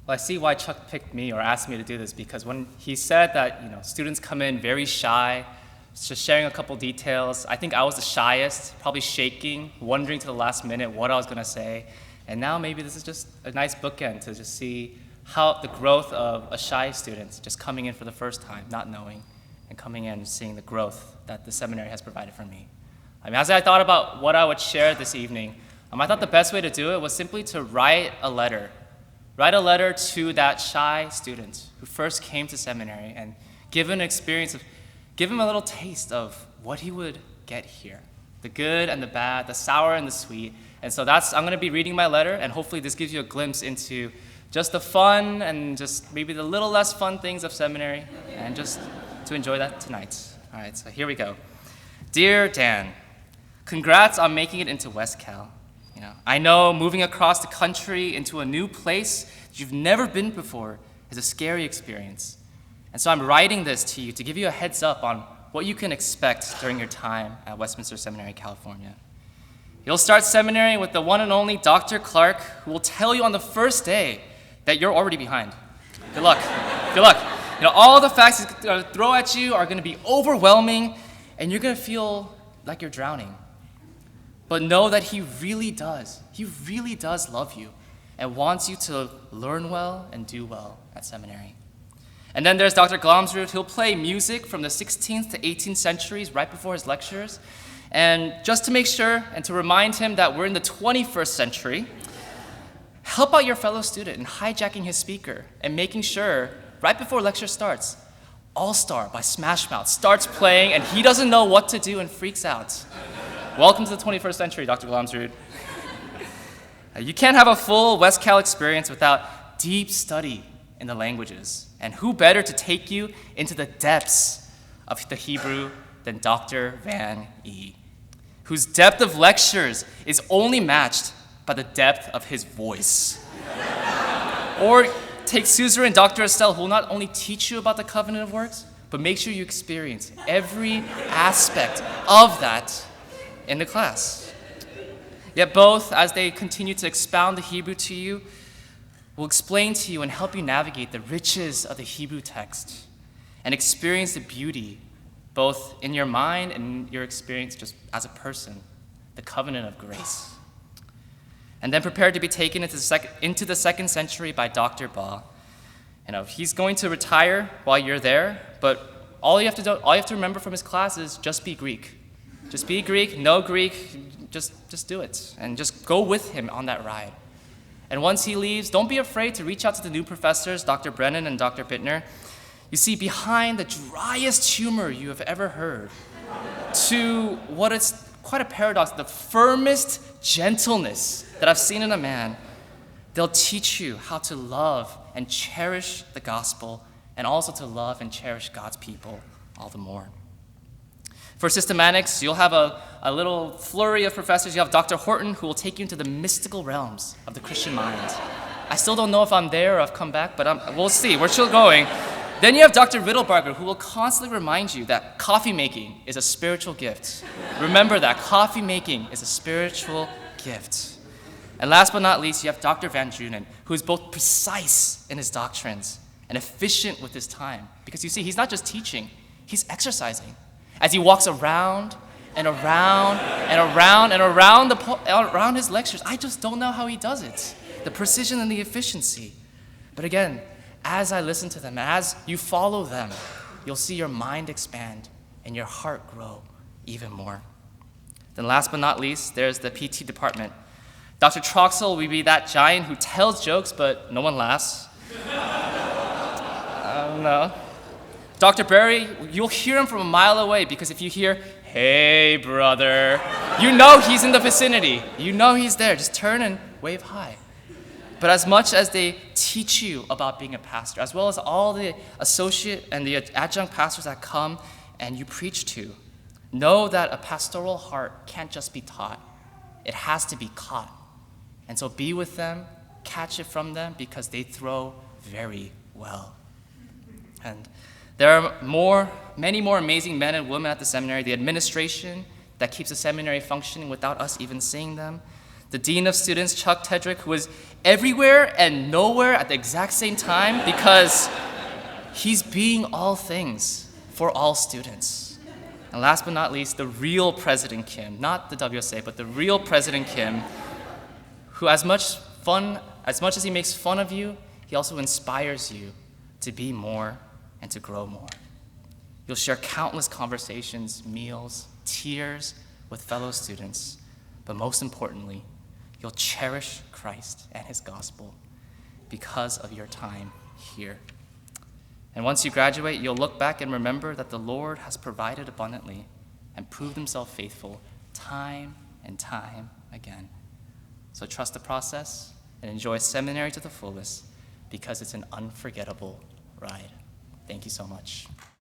Well, I see why Chuck picked me or asked me to do this, because when he said that students come in very shy, just sharing a couple details, I think I was the shyest, probably shaking, wondering to the last minute what I was going to say. And now maybe this is just a nice bookend to just see how the growth of a shy student just coming in for the first time, not knowing, and coming in and seeing the growth that the seminary has provided for me. I mean, as I thought about what I would share this evening, I thought the best way to do it was simply to write a letter. Write a letter to that shy student who first came to seminary and give him a little taste of what he would get here. The good and the bad, the sour and the sweet. And so I'm going to be reading my letter, and hopefully this gives you a glimpse into just the fun and just maybe the little less fun things of seminary, and just to enjoy that tonight. All right, so here we go. Dear Dan, congrats on making it into West Cal. I know moving across the country into a new place that you've never been before is a scary experience. And so I'm writing this to you to give you a heads up on what you can expect during your time at Westminster Seminary, California. You'll start seminary with the one and only Dr. Clark, who will tell you on the first day that you're already behind. Good luck. Good luck. All the facts he's going to throw at you are going to be overwhelming, and you're going to feel like you're drowning. But know that he really does love you and wants you to learn well and do well at seminary. And then there's Dr. Glomsrud. He'll play music from the 16th to 18th centuries right before his lectures. And just to make sure and to remind him that we're in the 21st century, help out your fellow student in hijacking his speaker and making sure right before lecture starts, All Star by Smash Mouth starts playing and he doesn't know what to do and freaks out. Welcome to the 21st century, Dr. Glomsrud. You can't have a full West Cal experience without deep study in the languages. And who better to take you into the depths of the Hebrew than Dr. Van E., whose depth of lectures is only matched by the depth of his voice. Or take Suzer and Dr. Estelle, who will not only teach you about the covenant of works, but make sure you experience every aspect of that in the class. Yet both, as they continue to expound the Hebrew to you, will explain to you and help you navigate the riches of the Hebrew text and experience the beauty, both in your mind and your experience just as a person, the covenant of grace. And then prepare to be taken into the second century by Dr. Ba. He's going to retire while you're there, but all you have to remember from his class is just be Greek. Just be Greek, know Greek, just do it. And just go with him on that ride. And once he leaves, don't be afraid to reach out to the new professors, Dr. Brennan and Dr. Bittner. You see, behind the driest humor you have ever heard to what is quite a paradox, the firmest gentleness that I've seen in a man, they'll teach you how to love and cherish the gospel and also to love and cherish God's people all the more. For systematics, you'll have a little flurry of professors. You have Dr. Horton, who will take you into the mystical realms of the Christian mind. I still don't know if I'm there or I've come back, but we'll see. We're still going. Then you have Dr. Riddlebarger, who will constantly remind you that coffee making is a spiritual gift. Remember that coffee making is a spiritual gift. And last but not least, you have Dr. Van Drunen, who is both precise in his doctrines and efficient with his time. Because you see, he's not just teaching, he's exercising. As he walks around and around and around and around his lectures, I just don't know how he does it. The precision and the efficiency. But again, as I listen to them, as you follow them, you'll see your mind expand and your heart grow even more. Then last but not least, there's the PT department. Dr. Troxel will be that giant who tells jokes, but no one laughs. No. Dr. Berry, you'll hear him from a mile away, because if you hear, "Hey, brother," you know he's in the vicinity. You know he's there. Just turn and wave hi. But as much as they teach you about being a pastor, as well as all the associate and the adjunct pastors that come and you preach to, know that a pastoral heart can't just be taught. It has to be caught. And so be with them, catch it from them, because they throw very well. And there are many more amazing men and women at the seminary, the administration that keeps the seminary functioning without us even seeing them, the Dean of Students, Chuck Tedrick, who is everywhere and nowhere at the exact same time because he's being all things for all students. And last but not least, the real President Kim, not the WSA, but the real President Kim, who as much as he makes fun of you, he also inspires you to be more and to grow more. You'll share countless conversations, meals, tears with fellow students, but most importantly, you'll cherish Christ and his gospel because of your time here. And once you graduate, you'll look back and remember that the Lord has provided abundantly and proved himself faithful time and time again. So trust the process and enjoy seminary to the fullest because it's an unforgettable ride. Thank you so much.